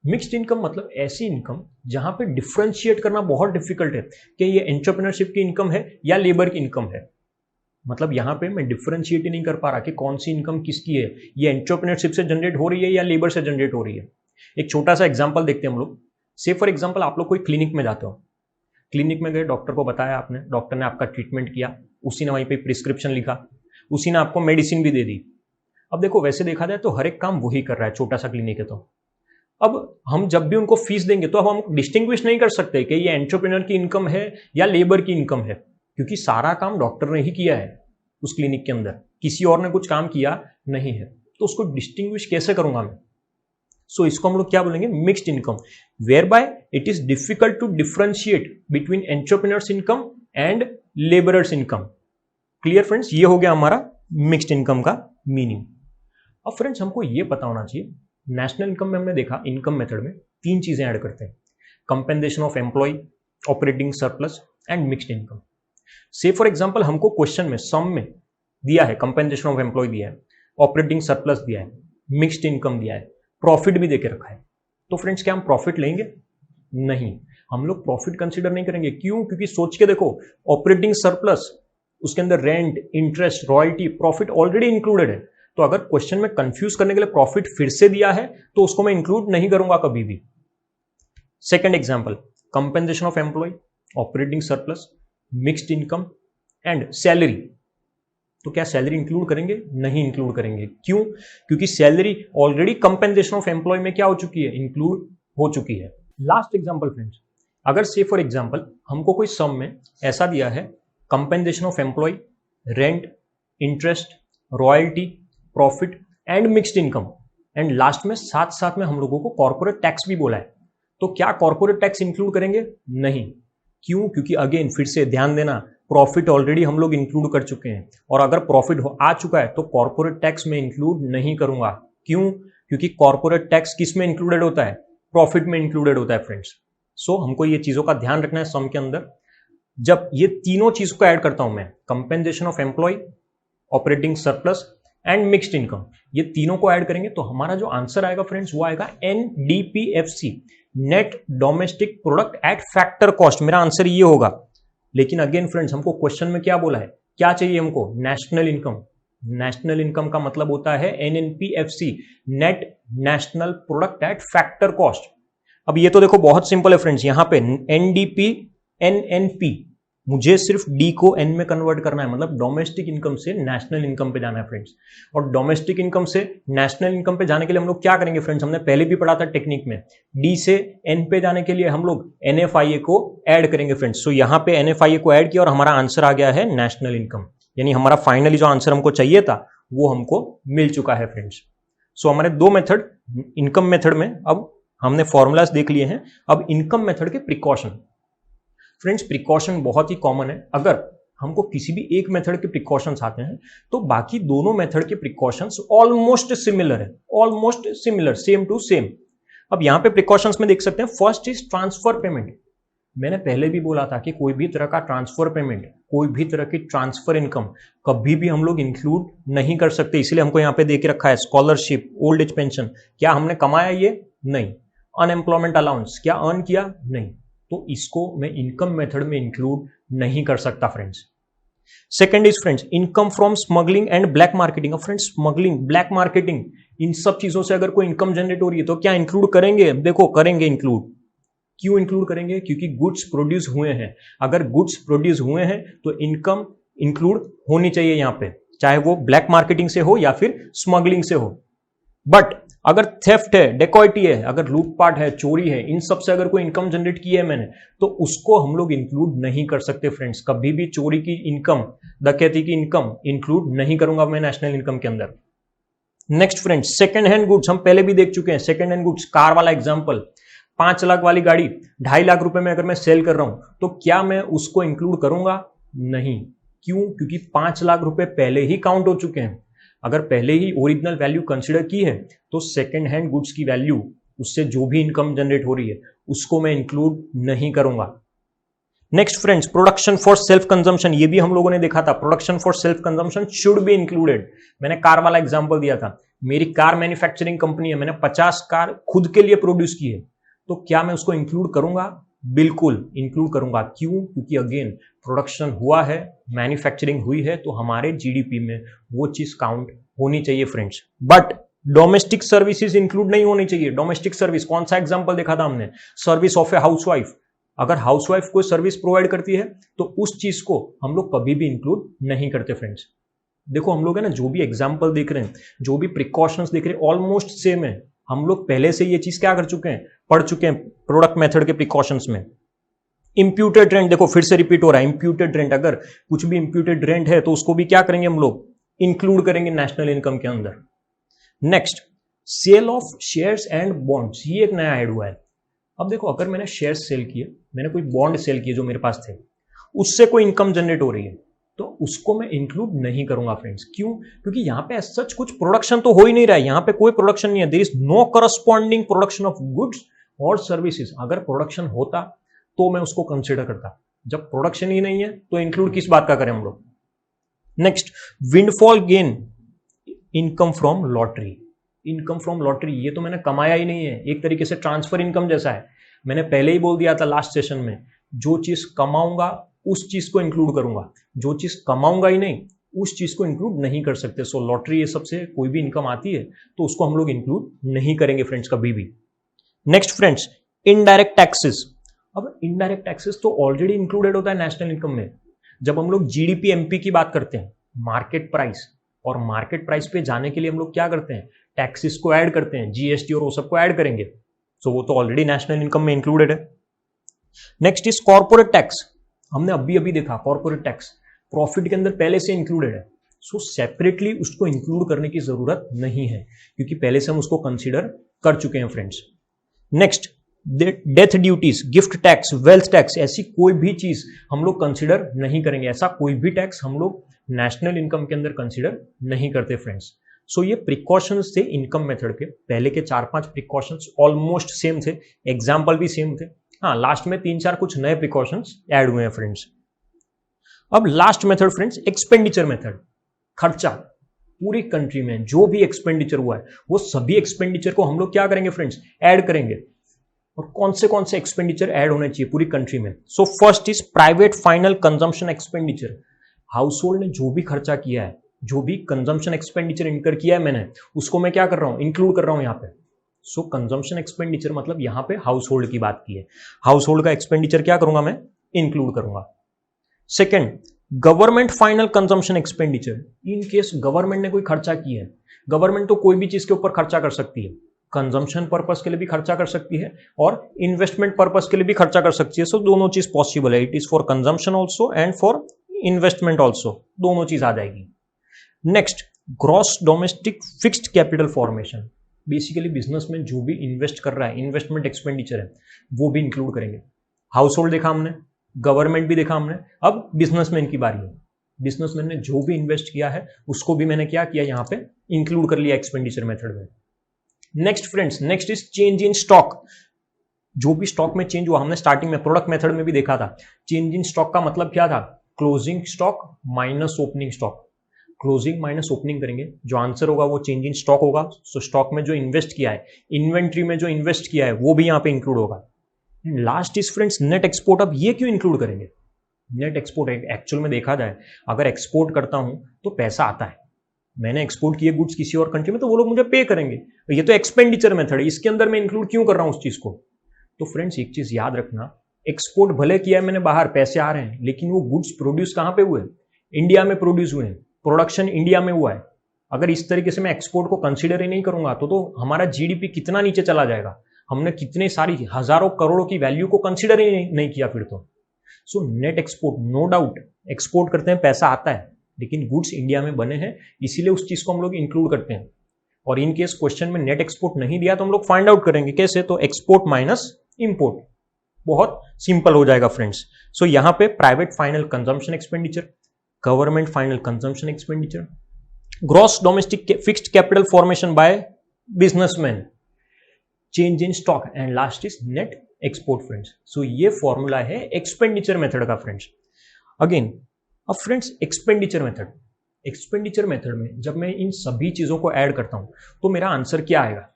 A: मिक्स्ड इनकम मतलब ऐसी इनकम जहां पे डिफरेंशिएट करना बहुत डिफिकल्ट है कि ये एंटरप्रेन्योरशिप की इनकम है या लेबर की इनकम है। मतलब यहां पे मैं डिफरेंशिएट ही नहीं कर पा रहा कि कौन सी इनकम किसकी है, ये एंटरप्रेन्योरशिप से जनरेट हो रही है या लेबर से जनरेट हो रही है। एक छोटा सा एग्जांपल देखते हैं हम लोग। से फॉर एग्जांपल आप लोग कोई क्लिनिक में जाते हो, क्लिनिक में गए, डॉक्टर को बताया आपने, डॉक्टर ने आपका ट्रीटमेंट किया, उसी ने वहीं पे प्रिस्क्रिप्शन लिखा, उसी ने आपको मेडिसिन भी दे दी। अब देखो वैसे देखा जाए तो हर एक काम वही कर रहा है, छोटा सा क्लिनिक है तो अब हम जब भी उनको फीस देंगे तो अब हम डिस्टिंग्विश नहीं कर सकते कि ये एंटरप्रेन्योर की इनकम है या लेबर की इनकम है, क्योंकि सारा काम डॉक्टर ने ही किया है उस क्लिनिक के अंदर, किसी और ने कुछ काम किया नहीं है। तो उसको डिस्टिंग्विश कैसे करूंगा मैं? सो इसको हम लोग क्या बोलेंगे? Mixed income, where by it is difficult to differentiate between entrepreneurs income and labourers income. Clear friends? ये हो गया हमारा मिक्स्ड इनकम का मीनिंग। अब फ्रेंड्स हमको ये पता होना चाहिए, नेशनल इनकम में हमने देखा इनकम मेथड में 3 चीजें ऐड करते हैं, compensation of employ, operating surplus and mixed income. Say for example हमको क्वेश्चन में सम में दिया है कंपेंसेशन ऑफ एम्प्लॉय दिया है, ऑपरेटिंग सरप्लस दिया है, मिक्स्ड इनकम दिया है, प्रॉफिट भी देके रखा है। तो फ्रेंड्स क्या हम प्रॉफिट लेंगे? नहीं, हम लोग प्रॉफिट कंसीडर नहीं करेंगे। क्यों? क्योंकि सोच के देखो, ऑपरेटिंग सरप्लस उसके अंदर rent, interest, royalty, profit already included है। तो अगर क्वेश्चन में कंफ्यूज करने के लिए प्रॉफिट फिर से दिया है तो उसको मैं इंक्लूड नहीं करूंगा कभी भी। Second example, compensation of employ, operating surplus, mixed income and salary. तो क्या सैलरी इंक्लूड करेंगे? नहीं इंक्लूड करेंगे। क्यों? क्योंकि salary already compensation of employ में क्या हो चुकी है? इंक्लूड हो चुकी है। लास्ट एग्जांपल फ्रेंड्स, अगर से फॉर एग्जांपल हमको कोई सम में ऐसा दिया है, compensation of employ, rent, interest, royalty, profit and mixed income, and last में साथ साथ में हम लोगों को कॉर्पोरेट टैक्स भी बोला है, तो क्या कॉर्पोरेट टैक्स इंक्लूड करेंगे? नहीं। क्यों? क्योंकि अगेन फिर से ध्यान देना, प्रॉफिट ऑलरेडी हम लोग इंक्लूड कर चुके हैं, और अगर प्रॉफिट आ चुका है तो कॉर्पोरेट टैक्स में इंक्लूड नहीं करूंगा। क्यों? क्योंकि कॉर्पोरेट टैक्स किस में इंक्लूडेड होता है? प्रॉफिट में इंक्लूडेड होता है फ्रेंड्स। सो हमको ये चीजों का ध्यान रखना है सम के अंदर। जब ये तीनों चीज को ऐड करता हूं मैं, compensation of employ, operating surplus and mixed income, ये तीनों को ऐड करेंगे तो हमारा जो आंसर आएगा फ्रेंड्स वो आएगा NDPFC, net domestic product at factor cost. मेरा आंसर ये होगा। लेकिन अगेन फ्रेंड्स हमको क्वेश्चन में क्या बोला है? क्या चाहिए हमको? National income. नेशनल इनकम का मतलब होता है NNPFC, net national product at factor cost. अब ये तो देखो बहुत सिंपल है फ्रेंड्स, यहां पे NDP NNP, मुझे सिर्फ डी को एन में कन्वर्ट करना है, मतलब डोमेस्टिक इनकम से नेशनल इनकम पे जाना है फ्रेंड्स। और डोमेस्टिक इनकम से नेशनल इनकम पे जाने के लिए हम लोग क्या करेंगे फ्रेंड्स? हमने पहले भी पढ़ा था टेक्निक में, डी से एन पे जाने के लिए हम लोग NFIA को ऐड करेंगे फ्रेंड्स। सो यहाँ पे NFIA को ऐड किया और हमारा आंसर आ गया है नेशनल इनकम, यानी हमारा फाइनली जो आंसर हमको चाहिए था वो हमको मिल चुका है फ्रेंड्स। सो हमारे 2 मेथड इनकम मेथड में अब हमने फॉर्मूलाज देख लिए हैं। अब इनकम मेथड के प्रिकॉशन। फ्रेंड्स प्रिकॉशन बहुत ही कॉमन है, अगर हमको किसी भी एक मेथड के प्रिकॉशंस आते हैं तो बाकी दोनों मेथड के प्रिकॉशंस ऑलमोस्ट सिमिलर है, almost similar, same to same. अब यहां पे प्रिकॉशंस में देख सकते हैं, फर्स्ट इज ट्रांसफर पेमेंट। मैंने पहले भी बोला था कि कोई भी तरह का ट्रांसफर पेमेंट, कोई भी तरह की ट्रांसफर इनकम कभी भी हम लोग इंक्लूड नहीं कर सकते, इसलिए हमको यहाँ पे देख रखा है स्कॉलरशिप, ओल्ड एज पेंशन। क्या हमने कमाया ये? नहीं। अनएम्प्लॉयमेंट अलाउंस क्या अर्न किया? नहीं। तो इसको मैं इनकम मेथड में इंक्लूड नहीं कर सकता friends. Second is friends income from smuggling and black marketing. Friends smuggling, black marketing, इन सब चीजों से अगर कोई इनकम जनरेट हो रही है तो क्या इंक्लूड करेंगे? देखो करेंगे इंक्लूड। क्यों इंक्लूड करेंगे? क्योंकि गुड्स प्रोड्यूस हुए हैं। अगर गुड्स प्रोड्यूस हुए हैं तो इनकम इंक्लूड होनी चाहिए यहां पे, चाहे वो ब्लैक मार्केटिंग से हो या फिर स्मगलिंग से हो। बट अगर थेफ्ट है, डेकॉइटी है, अगर लूटपाट है, चोरी है, इन सब से अगर कोई इनकम जनरेट की है मैंने, तो उसको हम लोग इंक्लूड नहीं कर सकते फ्रेंड्स। कभी भी चोरी की इनकम, डकैती की इनकम इंक्लूड नहीं करूंगा मैं नेशनल इनकम के अंदर। Next friends second hand goods, हम पहले भी देख चुके हैं। सेकंड हैंड गुड्स, कार वाला एग्जांपल, 5 लाख वाली गाड़ी 2.5 लाख रुपए में अगर मैं सेल कर रहा हूं तो क्या मैं उसको इंक्लूड करूंगा? नहीं। क्यों? क्योंकि 5 लाख रुपए पहले ही काउंट हो चुके हैं। अगर पहले ही ओरिजिनल वैल्यू कंसीडर की है तो सेकंड हैंड गुड्स की वैल्यू, उससे जो भी इनकम जनरेट हो रही है उसको मैं इंक्लूड नहीं करूंगा। Next friends production for self consumption, ये भी हम लोगों ने देखा था, production for self consumption should be included. मैंने कार वाला एग्जांपल दिया था, मेरी कार मैन्युफैक्चरिंग कंपनी है, मैंने 50 कार खुद के लिए प्रोड्यूस की है, तो क्या मैं उसको इंक्लूड करूंगा? बिल्कुल इंक्लूड करूंगा। क्यों? क्योंकि अगेन प्रोडक्शन हुआ है, मैन्युफैक्चरिंग हुई है, तो हमारे जीडीपी में वो चीज काउंट होनी चाहिए friends. But domestic services include नहीं होनी चाहिए। डोमेस्टिक सर्विस, कौन सा एग्जांपल देखा था हमने? Service of A housewife. अगर हाउसवाइफ कोई सर्विस प्रोवाइड करती है तो उस चीज को हम लोग कभी भी इंक्लूड नहीं करते फ्रेंड्स। देखो हम लोग है ना, जो भी एग्जाम्पल देख रहे हैं, जो भी प्रिकॉशंस देख रहे हैं, ऑलमोस्ट सेम है। हम लोग पहले से ये चीज क्या कर चुके हैं, पढ़ चुके हैं प्रोडक्ट मेथड के प्रिकॉशंस में। इंप्यूटेड रेंट, देखो फिर से रिपीट हो रहा है, इंप्यूटेड रेंट, अगर कुछ भी इंप्यूटेड रेंट है तो उसको भी क्या करेंगे हम लोग, इंक्लूड करेंगे नेशनल इनकम के अंदर। Next, sale of shares and bonds, ये एक नया ऐड हुआ है। अब देखो अगर मैंने शेयर्स सेल किए, मैंने कोई बॉन्ड सेल किए जो मेरे पास थे, उससे कोई इनकम जनरेट हो रही है, तो उसको मैं इंक्लूड नहीं करूंगा फ्रेंड्स। क्यों? क्योंकि यहां पे सच कुछ प्रोडक्शन तो हो ही नहीं रहा है, यहां पे कोई प्रोडक्शन नहीं है। There is no corresponding production of goods और सर्विसेज। अगर प्रोडक्शन होता तो मैं उसको कंसिडर करता, जब प्रोडक्शन ही नहीं है तो इंक्लूड किस बात का करें हम लोग। Next, windfall gain, income from lottery. Income from lottery, ये तो मैंने कमाया ही नहीं है, एक तरीके से ट्रांसफर इनकम जैसा है। मैंने पहले ही बोल दिया था लास्ट सेशन में, जो चीज कमाऊंगा उस चीज को इंक्लूड करूंगा, जो चीज कमाऊंगा ही नहीं उस चीज को इंक्लूड नहीं कर सकते। सो लॉटरी ये सबसे कोई भी इनकम आती है तो उसको हम लोग इंक्लूड नहीं करेंगे फ्रेंड्स कभी भी। Next friends, indirect taxes. अब इनडायरेक्ट टैक्सेस तो ऑलरेडी इंक्लूडेड होता है नेशनल इनकम में। जब हम लोग जीडीपी एमपी की बात करते हैं, मार्केट प्राइस, और मार्केट प्राइस पे जाने के लिए हम लोग क्या करते हैं, टैक्सेस को ऐड करते हैं, जीएसटी और वो सबको ऐड करेंगे। सो वो तो ऑलरेडी नेशनल इनकम में इंक्लूडेड है। Next is corporate tax. हमने अभी अभी देखा कॉर्पोरेट टैक्स प्रॉफिट के अंदर पहले से इंक्लूडेड है। सो सेपरेटली उसको इंक्लूड करने की जरूरत नहीं है, क्योंकि पहले से हम उसको कंसीडर कर चुके हैं friends. Next, death duties, gift tax, wealth tax, ऐसी कोई भी चीज हम लोग कंसीडर नहीं करेंगे। ऐसा कोई भी टैक्स हम लोग नेशनल इनकम के अंदर कंसीडर नहीं करते फ्रेंड्स। सो ये प्रिकॉशंस थे इनकम मेथड के। पहले के 4-5 प्रिकॉशंस ऑलमोस्ट सेम थे, एग्जाम्पल भी सेम थे। हाँ, लास्ट में 3-4 कुछ नए प्रिकॉशंस ऐड हुए हैं फ्रेंड्स। अब last method friends, expenditure method. खर्चा, पूरी कंट्री में जो भी एक्सपेंडिचर हुआ है वो सभी एक्सपेंडिचर को हम लोग क्या करेंगे फ्रेंड्स, ऐड करेंगे। और कौन से एक्सपेंडिचर ऐड होने चाहिए पूरी कंट्री में। So first is private final consumption expenditure. House hold ने जो भी खर्चा किया है, जो भी कंजम्पशन एक्सपेंडिचर इनकर किया है मैंने, उसको मैं क्या कर रहा हूं, इंक्लूड कर रहा हूं यहां पे। सो कंजम्पशन एक्सपेंडिचर मतलब यहां पे हाउस होल्ड की बात की है, हाउस होल्ड का एक्सपेंडिचर क्या करूंगा मैं, इंक्लूड करूंगा। Second, government final consumption expenditure. In case government ने कोई खर्चा किया है, गवर्नमेंट तो कोई भी चीज के ऊपर खर्चा कर सकती है, कंजम्पशन पर्पस के लिए भी खर्चा कर सकती है और इन्वेस्टमेंट पर्पस के लिए भी खर्चा कर सकती है। सो दोनों चीज पॉसिबल है, it is for consumption also and for investment also, दोनों चीज आ जाएगी। Next, gross domestic fixed capital formation. Basically business में जो भी इन्वेस्ट कर रहा है, इन्वेस्टमेंट एक्सपेंडिचर है, वो भी इंक्लूड करेंगे। हाउस होल्ड देखा हमने, गवर्नमेंट भी देखा हमने, अब बिजनेसमैन की बारी है। बिजनेसमैन ने जो भी इन्वेस्ट किया है उसको भी मैंने क्या किया, यहां पे इंक्लूड कर लिया एक्सपेंडिचर मेथड में। Next friends, next is change in stock. जो भी स्टॉक में चेंज हुआ, हमने स्टार्टिंग में प्रोडक्ट मेथड में भी देखा था। चेंज इन स्टॉक का मतलब क्या था, closing stock minus opening stock. Closing minus opening करेंगे, जो आंसर होगा वो चेंज इन स्टॉक होगा। सो स्टॉक में जो इन्वेस्ट किया है, इन्वेंट्री में जो इन्वेस्ट किया है, वो भी यहां पे इंक्लूड होगा। Last is friends net export. अब ये क्यों इंक्लूड करेंगे, नेट एक्सपोर्ट एक्चुअल में देखा जाए, अगर एक्सपोर्ट करता हूं तो पैसा आता है, मैंने एक्सपोर्ट किए गुड्स किसी और कंट्री में तो वो लोग मुझे पे करेंगे, ये तो एक्सपेंडिचर मेथड है, इसके अंदर मैं इंक्लूड क्यों कर रहा हूं उस चीज को। तो फ्रेंड्स एक चीज याद रखना, एक्सपोर्ट भले किया है मैंने बाहर, पैसे आ रहे हैं, लेकिन वो गुड्स प्रोड्यूस कहां पे हुए, इंडिया में प्रोड्यूस हुए हैं, प्रोडक्शन इंडिया में हुआ है। अगर इस तरीके से मैं एक्सपोर्ट को कंसीडर ही नहीं करूंगा तो हमारा जीडीपी कितना नीचे चला जाएगा, हमने कितने सारी हजारों करोड़ों की वैल्यू को कंसीडर ही नहीं किया फिर तो। So net export, no doubt export करते हैं, पैसा आता है, लेकिन गुड्स इंडिया में बने हैं, इसीलिए उस चीज को हम लोग इंक्लूड करते हैं। और इन केस क्वेश्चन में नेट एक्सपोर्ट नहीं दिया तो हम लोग फाइंड आउट करेंगे कैसे, तो एक्सपोर्ट माइनस इंपोर्ट, बहुत सिंपल हो जाएगा फ्रेंड्स। सो यहां पे private final consumption expenditure, government final consumption expenditure, gross domestic fixed capital formation by businessman, change in stock and last is net export friends. So ये formula है expenditure method का friends. Again अब friends expenditure method में जब मैं इन सभी चीजों को ऐड करता हूं तो मेरा आंसर क्या आएगा,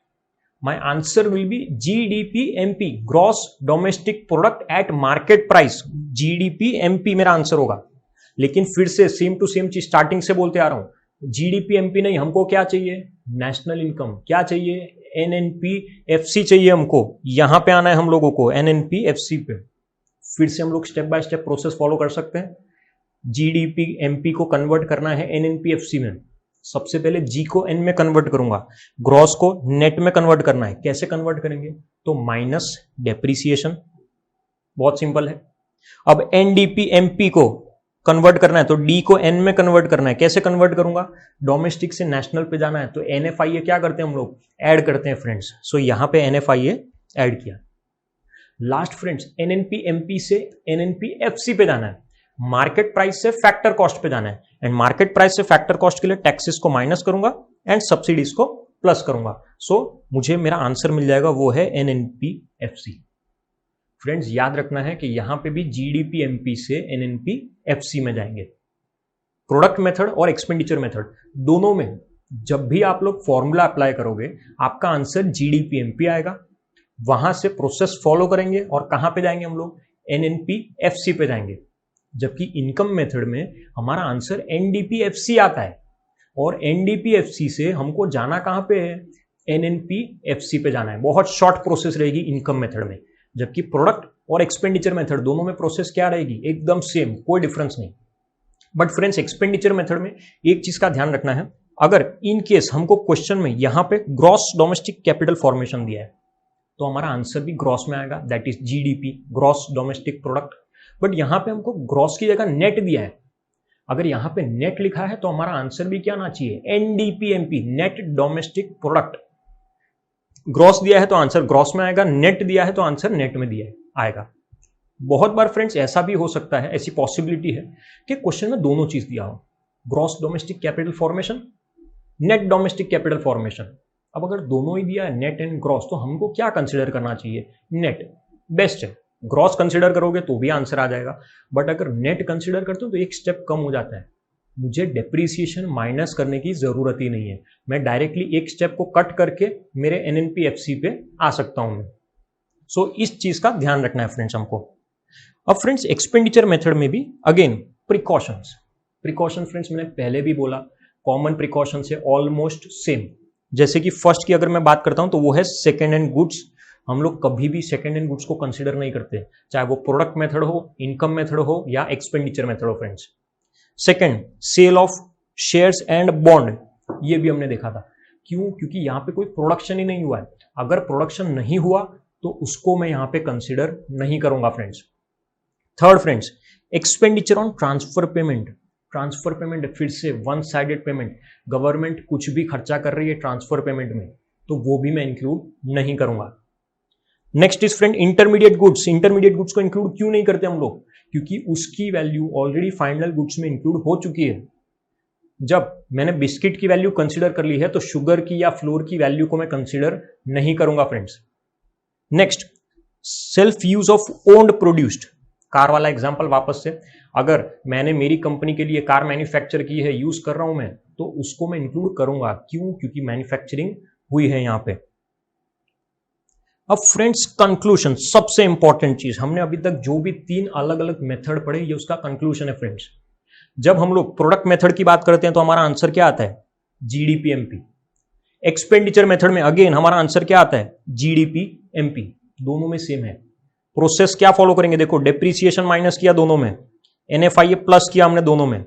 A: my answer will be GDP-MP, gross domestic product at market price. GDP-MP मेरा आंसर होगा, लेकिन फिर से सेम टू सेम चीज स्टार्टिंग से बोलते आ रहा हूं, GDP-MP नहीं, हमको क्या चाहिए, नेशनल इनकम। क्या चाहिए, NNP-FC चाहिए हमको, यहां पे आना है हम लोगों को NNP-FC पे। फिर से हम लोग step by step process follow कर सकते हैं। जीडीपी एमपी को कन्वर्ट करना है एनएनपीएफसी में, सबसे पहले जी को एन में कन्वर्ट करूंगा, ग्रॉस को नेट में कन्वर्ट करना है। कैसे कन्वर्ट करेंगे? तो माइनस डेप्रीसिएशन, बहुत सिंपल है। अब एनडीपी एमपी को कन्वर्ट करना है तो डी को एन में कन्वर्ट करना है। कैसे कन्वर्ट करूंगा? डोमेस्टिक से नेशनल पे जाना है तो एनएफआईए क्या करते हैं हम लोग? ऐड करते हैं फ्रेंड्स। सो यहां पे एनएफआईए ऐड किया। लास्ट फ्रेंड्स, एनएनपी एमपी से एनएनपी एफसी पे जाना है, मार्केट प्राइस से फैक्टर कॉस्ट पे जाना है। एंड मार्केट प्राइस से फैक्टर कॉस्ट के लिए टैक्सेस को माइनस करूंगा एंड सब्सिडीज को प्लस करूंगा। सो मुझे मेरा आंसर मिल जाएगा, वो है एनएनपीएफसी। फ्रेंड्स याद रखना है कि यहां पे भी जीडीपी एमपी से एनएनपीएफसी में जाएंगे। प्रोडक्ट मेथड और एक्सपेंडिचर मेथड दोनों में जब भी आप लोग फॉर्मूला अप्लाई करोगे, आपका आंसर जीडीपी एमपी आएगा। वहां से प्रोसेस फॉलो करेंगे और कहां पे जाएंगे हम लोग? एनएनपीएफसी पे जाएंगे। जबकि इनकम मेथड में हमारा आंसर एनडीपीएफसी आता है और एनडीपीएफसी से हमको जाना कहां पे है? एनएनपीएफसी पे जाना है। बहुत शॉर्ट प्रोसेस रहेगी इनकम मेथड में, जबकि प्रोडक्ट और एक्सपेंडिचर मेथड दोनों में प्रोसेस क्या रहेगी? एकदम सेम, कोई डिफरेंस नहीं। बट फ्रेंड्स एक्सपेंडिचर मेथड में एक चीज का ध्यान रखना है, अगर इन केस हमको क्वेश्चन में यहां पे ग्रॉस डोमेस्टिक कैपिटल फॉर्मेशन दिया है तो हमारा आंसर भी ग्रॉस में आएगा, that is GDP, gross domestic product. But यहां पे हमको ग्रॉस की जगह नेट दिया है, अगर यहां पे नेट लिखा है तो हमारा आंसर भी क्या आना चाहिए? एनडीपीएमपी, नेट डोमेस्टिक प्रोडक्ट। ग्रॉस दिया है तो आंसर ग्रॉस में आएगा, नेट दिया है तो आंसर नेट में दिया आएगा। बहुत बार फ्रेंड्स ऐसा भी हो सकता है, ऐसी पॉसिबिलिटी है कि क्वेश्चन में दोनों चीज दिया हो, gross domestic capital formation, net domestic capital formation. अब अगर दोनों ही दिया है, नेट एंड ग्रॉस, तो हमको क्या कंसिडर करना चाहिए? नेट बेस्ट है। ग्रॉस कंसिडर करोगे तो भी आंसर आ जाएगा, बट अगर नेट कंसिडर करते हो तो एक स्टेप कम हो जाता है। मुझे डेप्रीसिएशन माइनस करने की जरूरत ही नहीं है, मैं डायरेक्टली एक स्टेप को कट करके मेरे एनएनपीएफसी पे आ सकता हूं मैं। सो इस चीज का ध्यान रखना है फ्रेंड्स हमको। अब फ्रेंड्स एक्सपेंडिचर मेथड में भी अगेन प्रिकॉशन फ्रेंड्स मैंने पहले भी बोला, कॉमन प्रिकॉशन से ऑलमोस्ट सेम। जैसे कि फर्स्ट की अगर मैं बात करता हूं तो वो है सेकेंड हैंड गुड्स। हम लोग कभी भी सेकेंड हैंड गुड्स को कंसीडर नहीं करते, चाहे वो प्रोडक्ट मेथड हो, इनकम मेथड हो या एक्सपेंडिचर मेथड हो friends. Second, sale of shares and bond, ये भी हमने देखा था। क्यों? क्योंकि यहां पे कोई प्रोडक्शन ही नहीं हुआ है। अगर प्रोडक्शन नहीं हुआ तो उसको मैं यहां पे कंसीडर नहीं करूंगा friends. Third friends, expenditure on transfer payment. Transfer payment फिर से वन साइडेड पेमेंट, गवर्नमेंट कुछ भी खर्चा कर रही है ट्रांसफर पेमेंट में, तो वो भी मैं इंक्लूड नहीं करूंगा। Next is friend intermediate goods. Intermediate goods को इंक्लूड क्यों नहीं करते हम लोग? क्योंकि उसकी वैल्यू ऑलरेडी फाइनल गुड्स में इंक्लूड हो चुकी है। जब मैंने बिस्किट की वैल्यू कंसीडर कर ली है तो शुगर की या फ्लोर की वैल्यू को मैं कंसीडर नहीं करूंगा friends. Next, self use of owned produced. Car वाला एग्जांपल वापस से, अगर मैंने मेरी कंपनी के लिए कार मैन्युफैक्चर की है, यूज कर रहा हूं मैं, तो उसको मैं इंक्लूड करूंगा। क्यों? क्योंकि मैन्युफैक्चरिंग हुई है यहां पे। अब फ्रेंड्स कंक्लूजन, सबसे इंपॉर्टेंट चीज, हमने अभी तक जो भी 3 अलग अलग मेथड पढ़े ये उसका कंक्लूजन है फ्रेंड्स। जब हम लोग प्रोडक्ट मेथड की बात करते हैं तो हमारा आंसर क्या आता है? जीडीपीएमपी। एक्सपेंडिचर मेथड में अगेन हमारा आंसर क्या आता है? जीडीपीएमपी। दोनों में सेम है। प्रोसेस क्या फॉलो करेंगे? देखो, डेप्रीसिएशन माइनस किया दोनों में, एनएफआईए प्लस किया हमने दोनों में,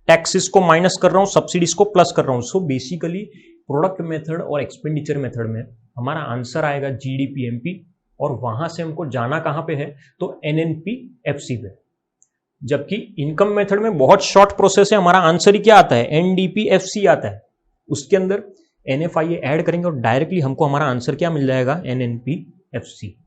A: टैक्सेस को माइनस कर रहा हूं, सब्सिडीज को प्लस कर रहा हूं। सो बेसिकली प्रोडक्ट मेथड और एक्सपेंडिचर मेथड में हमारा आंसर आएगा जीडीपीएमपी, और वहां से हमको जाना कहां पे है? तो एनएनपीएफसी पे। जबकि इनकम मेथड में बहुत शॉर्ट प्रोसेस है, हमारा आंसर ही क्या आता है? एनडीपीएफसी आता है। उसके अंदर एनएफआईए ऐड करेंगे और डायरेक्टली हमको हमारा आंसर क्या मिल जाएगा? एनएनपीएफसी।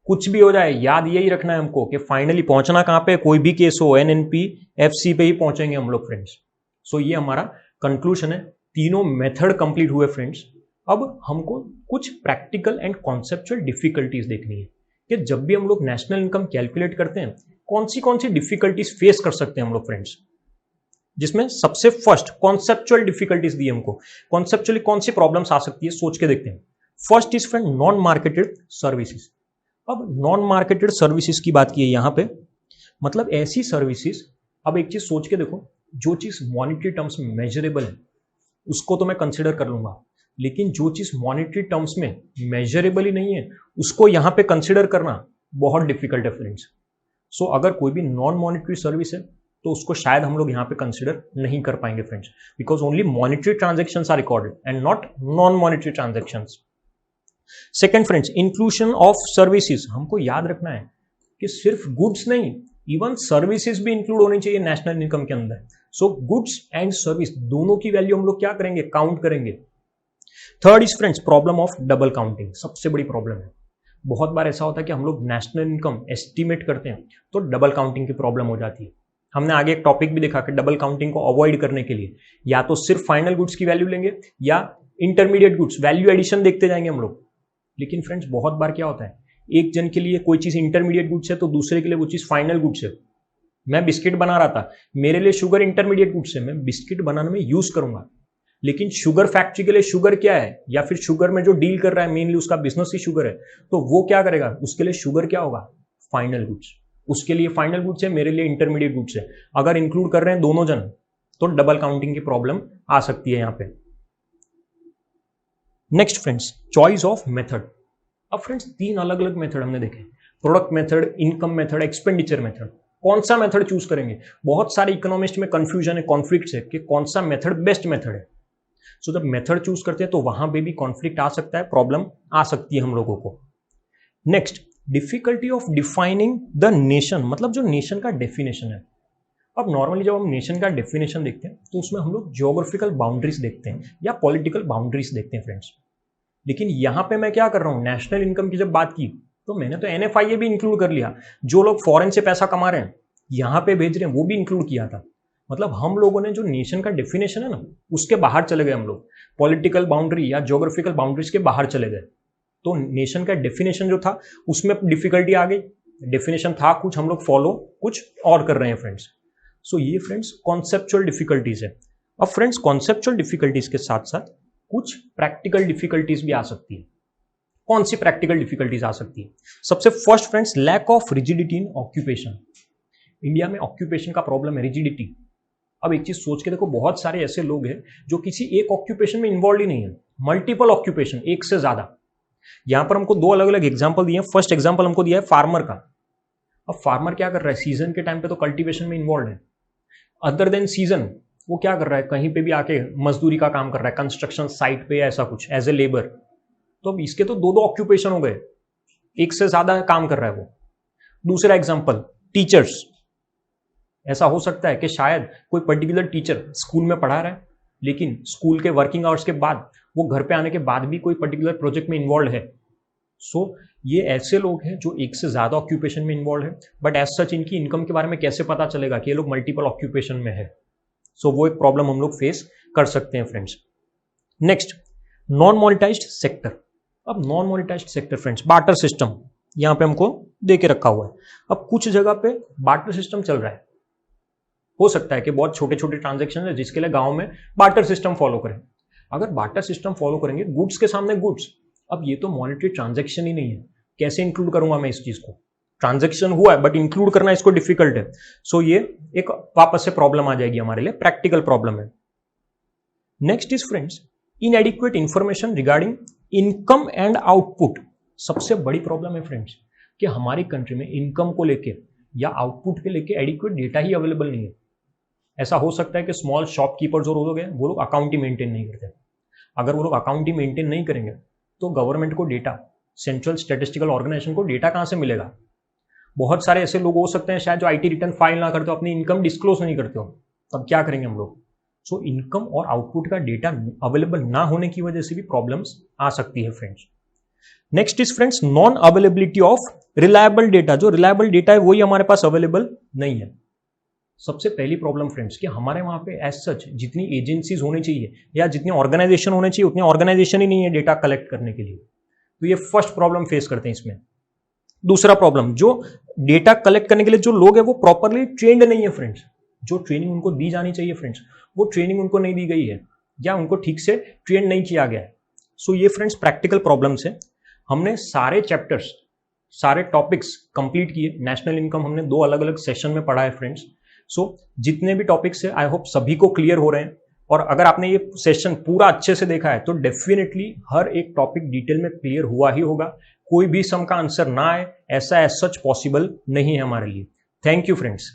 A: कुछ भी हो जाए, याद यही रखना है हमको कि फाइनली पहुंचना कहां पे? कोई भी केस हो, एनएनपीएफसी पे ही पहुंचेंगे हम लोग फ्रेंड्स। सो ये हमारा कंक्लूजन है। तीनों मेथड कंप्लीट हुए फ्रेंड्स। अब हमको कुछ प्रैक्टिकल एंड कॉन्सेप्चुअल डिफिकल्टीज देखनी है कि जब भी हम लोग नेशनल इनकम कैलकुलेट करते हैं कौन सी डिफिकल्टीज फेस कर सकते हैं हम लोग फ्रेंड्स। जिसमें सबसे फर्स्ट कॉन्सेप्चुअल डिफिकल्टीज दी हमको। कॉन्सेप्चुअली कौन सी प्रॉब्लम्स आ सकती है, सोच के देखते हैं। First is friend non marketed services. अब नॉन मार्केटेड सर्विसेज की बात की है यहां पे, मतलब ऐसी सर्विसेज, अब एक चीज सोच के देखो, जो चीज मॉनिटरी टर्म्स में मेजरेबल है उसको तो मैं कंसिडर कर लूंगा, लेकिन जो चीज मॉनिटरी टर्म्स में मेजरेबल ही नहीं है उसको यहां पे कंसिडर करना बहुत डिफिकल्ट है फ्रेंड्स। सो अगर कोई भी नॉन मॉनिटरी सर्विस है तो उसको शायद हम लोग यहाँ पे कंसिडर नहीं कर पाएंगे friends, because only monetary transactions are recorded and not non monetary transactions. Second friends, inclusion of services. हमको याद रखना है कि सिर्फ गुड्स नहीं, इवन सर्विसेज भी इंक्लूड होनी चाहिए नेशनल इनकम के अंदर। सो गुड्स एंड सर्विस दोनों की वैल्यू हम लोग क्या करेंगे, काउंट करेंगे। Third is friends problem of double counting, सबसे बड़ी प्रॉब्लम है। बहुत बार ऐसा होता है कि हम लोग नेशनल इनकम एस्टिमेट करते हैं तो डबल काउंटिंग की प्रॉब्लम हो जाती है। हमने आगे एक टॉपिक भी देखा कि डबल काउंटिंग को अवॉइड करने के लिए या तो सिर्फ फाइनल गुड्स की वैल्यू लेंगे या इंटरमीडिएट गुड्स वैल्यू एडिशन देखते जाएंगे हम लोग। लेकिन फ्रेंड्स बहुत बार क्या होता है, एक जन के लिए कोई चीज इंटरमीडिएट गुड्स है तो दूसरे के लिए वो चीज फाइनल गुड्स है। मैं बिस्किट बना रहा था, मेरे लिए शुगर इंटरमीडिएट गुड्स है, मैं बिस्किट बनाने में यूज करूंगा, लेकिन शुगर फैक्ट्री के लिए शुगर क्या है, या फिर शुगर में जो डील कर रहा है मेनली उसका बिजनेस ही शुगर है, तो वो क्या करेगा, उसके लिए शुगर क्या होगा, फाइनल गुड्स। उसके लिए फाइनल गुड्स है, मेरे लिए इंटरमीडिएट गुड्स है। अगर इंक्लूड कर रहे हैं दोनों जन तो डबल काउंटिंग की प्रॉब्लम आ सकती है यहां पे। Next friends, choice of method. अब फ्रेंड्स तीन अलग अलग मेथड हमने देखे, product method, income method, expenditure method. कौन सा मेथड चूज करेंगे, बहुत सारे इकोनॉमिस्ट में कंफ्यूजन है, कॉन्फ्लिक्ट है कि कौन सा मेथड बेस्ट मेथड है। सो जब मेथड चूज करते हैं तो वहां पे भी कॉन्फ्लिक्ट आ सकता है, प्रॉब्लम आ सकती है हम लोगों को। Next, difficulty of defining the nation, मतलब जो नेशन का डेफिनेशन है। अब नॉर्मली जब हम नेशन का डेफिनेशन देखते हैं तो उसमें हम लोग जियोग्राफिकल बाउंड्रीज देखते हैं या पॉलिटिकल बाउंड्रीज देखते हैं फ्रेंड्स। लेकिन यहां पे मैं क्या कर रहा हूं, नेशनल इनकम की जब बात की तो मैंने तो एनएफआईए भी इंक्लूड कर लिया, जो लोग फॉरेन से पैसा कमा रहे हैं यहां पे भेज रहे हैं वो भी इंक्लूड किया था। मतलब हम लोगों ने जो नेशन का डेफिनेशन है ना उसके बाहर चले गए, हम लोग पॉलिटिकल बाउंड्री या ज्योग्राफिकल बाउंड्रीज के बाहर चले गए। तो नेशन का डेफिनेशन जो था उसमें डिफिकल्टी आ गई, डेफिनेशन था कुछ, हम लोग फॉलो कुछ और कर रहे हैं फ्रेंड्स। सो ये फ्रेंड्स कॉन्सेप्चुअल डिफिकल्टीज है। अब फ्रेंड्स कॉन्सेप्चुअल डिफिकल्टीज के साथ साथ कुछ प्रैक्टिकल डिफिकल्टीज भी आ सकती है। कौन सी प्रैक्टिकल डिफिकल्टीज आ सकती है, सबसे first friends lack of rigidity in occupation. India में ऑक्यूपेशन का प्रॉब्लम है, रिजिडिटी। अब एक चीज सोच के देखो, बहुत सारे ऐसे लोग हैं जो किसी एक ऑक्यूपेशन में इन्वॉल्व ही नहीं है, मल्टीपल ऑक्यूपेशन, एक से ज्यादा। यहां पर हमको दो अलग अलग एग्जांपल दिए हैं। फर्स्ट एग्जांपल हमको दिया है फार्मर का। अब फार्मर क्या कर रहा है, सीजन के टाइम पे तो कल्टीवेशन में इन्वॉल्व है, अदर देन सीजन वो क्या कर रहा है, कहीं पे भी आके मजदूरी का काम कर रहा है, कंस्ट्रक्शन साइट पे ऐसा कुछ एज ए लेबर। तो अब इसके तो दो दो ऑक्यूपेशन हो गए, एक से ज्यादा काम कर रहा है वो। दूसरा एग्जांपल टीचर्स। ऐसा हो सकता है कि शायद कोई पर्टिकुलर टीचर स्कूल में पढ़ा रहा है लेकिन स्कूल के वर्किंग आवर्स के बाद वो घर पे आने के बाद भी कोई पर्टिकुलर प्रोजेक्ट में इन्वॉल्व है। सो ये ऐसे लोग हैं जो एक से ज्यादा ऑक्यूपेशन में इन्वॉल्व है, बट एज सच इनकी इनकम के बारे में कैसे पता चलेगा कि ये लोग मल्टीपल ऑक्यूपेशन में है। सो वो एक प्रॉब्लम हम लोग फेस कर सकते हैं friends. Next, non monetized sector. अब non monetized sector friends, barter system यहां पे हमको दे के रखा हुआ है। अब कुछ जगह पे बार्टर सिस्टम चल रहा है, हो सकता है कि बहुत छोटे छोटे ट्रांजेक्शन है जिसके लिए गांव में बार्टर सिस्टम फॉलो करें। अगर बार्टर सिस्टम फॉलो करेंगे गुड्स के सामने गुड्स, अब ये तो मॉनेटरी ट्रांजेक्शन ही नहीं है, कैसे इंक्लूड करूंगा मैं इस चीज को, ट्रांजेक्शन हुआ है बट इंक्लूड करना इसको डिफिकल्ट है। सो ये एक वापस से प्रॉब्लम आ जाएगी हमारे लिए, प्रैक्टिकल प्रॉब्लम है। Next is friends इनएडिक्वेट information regarding income and output. सबसे बड़ी प्रॉब्लम है फ्रेंड्स कि हमारी कंट्री में इनकम को लेके या आउटपुट के लेके एडिक्वेट डेटा ही अवेलेबल नहीं है। ऐसा हो सकता है कि स्मॉल शॉपकीपर्स और वो लोग अकाउंट ही मेंटेन नहीं करते। अगर वो लोग अकाउंट ही मेंटेन नहीं करेंगे तो गवर्नमेंट को डेटा, सेंट्रल स्टैटिस्टिकल ऑर्गेनाइजेशन को डेटा कहां से मिलेगा। बहुत सारे ऐसे लोग हो सकते हैं शायद जो आईटी रिटर्न फाइल ना करते हो, अपनी इनकम डिस्क्लोज नहीं करते हो, तब क्या करेंगे हम लोग। सो इनकम और आउटपुट का डेटा अवेलेबल ना होने की वजह से भी प्रॉब्लम्स आ सकती है friends. Next is friends non availability of reliable data. जो रिलायबल डेटा है वही हमारे पास अवेलेबल नहीं है। सबसे पहली प्रॉब्लम फ्रेंड्स कि हमारे वहां पे एज सच जितनी एजेंसीज होनी चाहिए या जितनी ऑर्गेनाइजेशन होने चाहिए उतनी ऑर्गेनाइजेशन ही नहीं है डेटा कलेक्ट करने के लिए। तो ये फर्स्ट प्रॉब्लम फेस करते हैं इसमें। दूसरा प्रॉब्लम, जो डेटा कलेक्ट करने के लिए जो लोग हैं वो प्रॉपरली ट्रेंड नहीं है फ्रेंड्स। जो ट्रेनिंग उनको दी जानी चाहिए फ्रेंड्स वो ट्रेनिंग उनको नहीं दी गई है या उनको ठीक से ट्रेन नहीं किया गया है। सो ये फ्रेंड्स प्रैक्टिकल प्रॉब्लम्स है। हमने सारे चैप्टर्स, सारे टॉपिक्स कंप्लीट किए। नेशनल इनकम हमने 2 अलग अलग सेशन में पढ़ा है फ्रेंड्स। सो जितने भी टॉपिक्स है आई होप सभी को क्लियर हो रहे हैं। और अगर आपने ये सेशन पूरा अच्छे से देखा है तो डेफिनेटली हर एक टॉपिक डिटेल में क्लियर हुआ ही होगा। कोई भी सम का आंसर ना आए ऐसा एज सच पॉसिबल नहीं है हमारे लिए। Thank you friends.